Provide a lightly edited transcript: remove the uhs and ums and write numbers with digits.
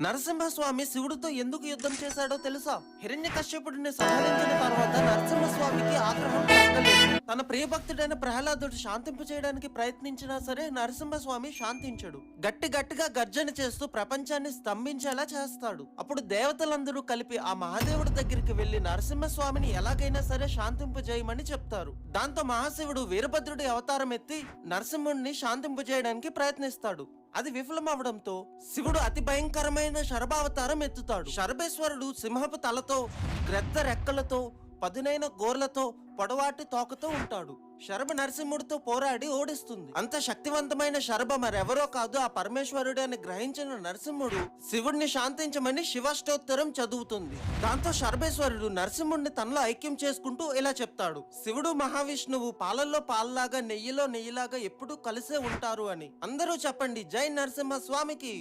నరసింహస్వామి శివుడితో ఎందుకు యుద్ధం చేశాడో తెలుసా? హిరణ్యకశ్యపుడిని సంహరించిన తర్వాత నరసింహస్వామికి ఆగ్రహం తగ్గలేదు. తన ప్రియభక్తుడైన ప్రహ్లాదుడు శాంతింపు చేయడానికి ప్రయత్నించినా సరే నరసింహస్వామి శాంతించడు. గట్టిగా గర్జన చేస్తూ ప్రపంచాన్ని స్తంభించేలా చేస్తాడు. అప్పుడు దేవతలందరూ కలిపి ఆ మహాదేవుడి దగ్గరికి వెళ్లి నరసింహస్వామిని ఎలాగైనా సరే శాంతింపు చేయమని చెప్తారు. దాంతో మహాశివుడు వీరభద్రుడి అవతారం ఎత్తి నరసింహుడిని శాంతింపు చేయడానికి ప్రయత్నిస్తాడు. అది విఫలమవడంతో శివుడు అతి భయంకరమైన శరభావతారం ఎత్తుతాడు. శరభేశ్వరుడు సింహపు తలతో, గ్రద్ద రెక్కలతో, పదునైన గోర్లతో, పొడవాటి తోకతో ఉంటాడు. శరభ నరసింహుడితో పోరాడి ఓడిస్తుంది. అంత శక్తివంతమైన శరభ మరెవరో కాదు, ఆ పరమేశ్వరుడు అని గ్రహించిన నరసింహుడు శివుడిని శాంతించమని శివాష్టోత్తరం చదువుతుంది. దాంతో శరభేశ్వరుడు నరసింహుడిని తనలో ఐక్యం చేసుకుంటూ ఇలా చెప్తాడు: శివుడు మహావిష్ణువు పాలల్లో పాలలాగా నెయ్యిలో నెయ్యిలాగా ఎప్పుడూ కలిసే ఉంటారు అని. అందరూ చెప్పండి, జై నరసింహ స్వామికి.